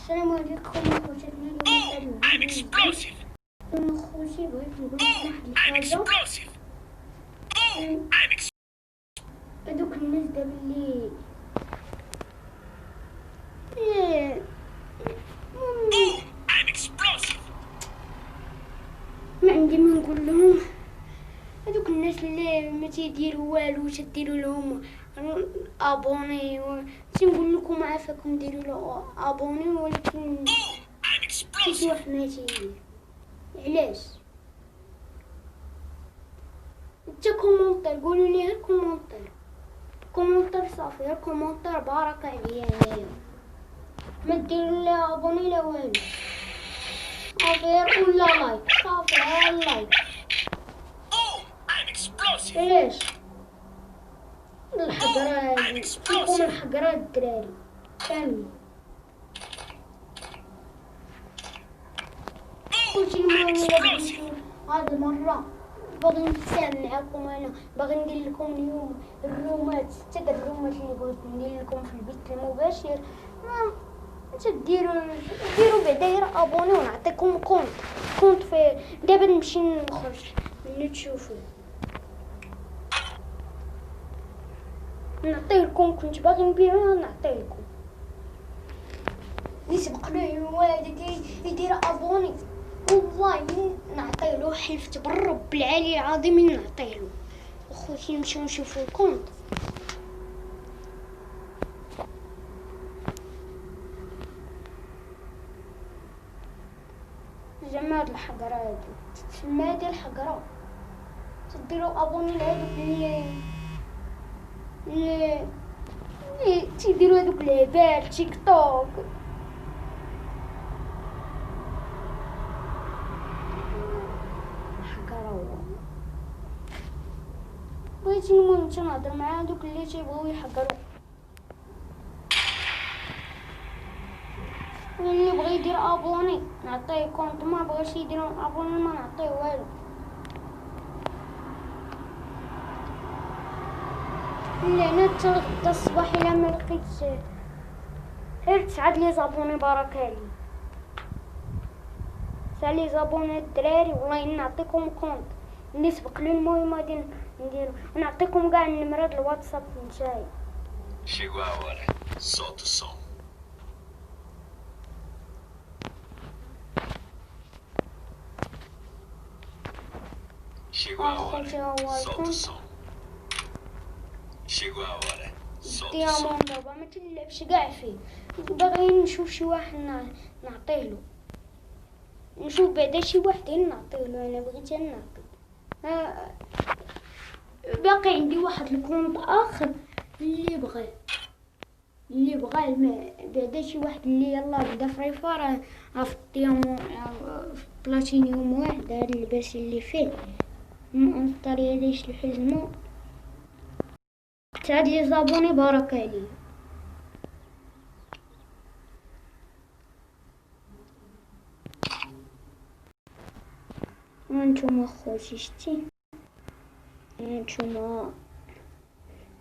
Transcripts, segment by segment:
السلام عليكم خواتاتنا. اليوم I'm explosive. خوتي بغيت نقول لكم I'm واحد الحاجه. explosive. I'm هادوك الناس دابا اللي I'm explosive. ما عندي ما نقول لهم. هادوك الناس اللي ما تيديروا والو تديروا لهم ابوني تنقول لكم عافاكم ديروا له ابوني، ولكن I'm شي explosive. واحد ما تيدير. علاش؟ انت كومونتير، قولوا لي غير كومونتير صافي، غير كومونتير بارك عليا انايا، ما ديروا لا ابوني لا والو، غير ولا لايك صافي، غير لايك. I'm explosive. علاش الحقرة فيكم الحقرة الدراري كاملين؟ كلشي المهم إلا بغيتو هاد المرة باغي نتساهل معاكم، انا باغي ندير لكم اليوم الرومات، 6 الرومات اللي بغيت ندير لكم في البث المباشر. ديروا بعدا غير ابوني ونعطيكم كونت في دابا نمشي نخرج اللي تشوفوا نعطيلكم. كنت باغي نبيعو نعطيلكم. اللي سبق له الوالد يدير ابوني والله نعطيلو، حلفت بالرب العلي العظيم نعطيلو. اخوتي نمشيو نشوفو الكونت. زعما هاد الحقرة هادي تسمى هادي الحقرة، تديرو ابوني لهادوك اللي تيديرو هادوك الهبال تيك توك. بغيت المهم تنهضر مع هادوك اللي تيبغيو يحقروا، واللي بغى يدير ابوني نعطيه كونط، ما بغاش يدير ابوني ما نعطيه والو. لهنا حتى غدا الصباح الا ما لقيت غير 9 لي زابوني بارك عليه، 9 لي زابوني الدراري والله نعطيكم كونط اللي سبق له. المهم غادي نديرو ونعطيكم كاع النمرة د الواتساب نتاعي. Chegou a hora. Solta o som. Chegou a hora. Solta o som. Chegou a hora. Solta o som. ديامون دابا ما تلعبش كاع فيه، باغي نشوف شي واحد نعطيلو، نشوف بعدا شي واحد نعطيلو. انا بغيت نعطي باقي عندي واحد الكونط اخر اللي بغى بعدا شي واحد اللي يلا بدا فري فار في الديامون في بلاتينيوم واحد. هاد اللباس اللي فيه الطريقه ديال الحزمه 9 لي زابوني بارك عليه. هانتوما خوتي شتي، هانتوما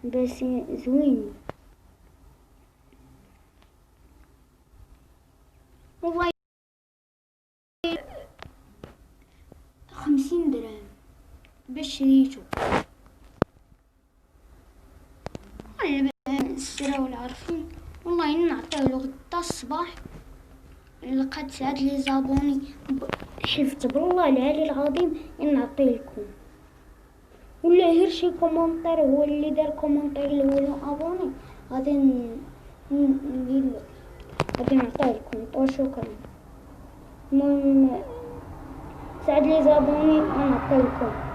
لباسين زوين والله. 50 درهم باش شريتو. السراو العارفين والله نعطيولو غدا الصباح لقات 9 لي زابوني. حلفت بالله العلي العظيم نعطيلكم، ولا غير شي كومونتير هو اللي دار كومونتير اللي هو ابوني غادي ندير غادي نعطيلكم. وشكرا. المهم 9 لي زابوني نعطيلكم.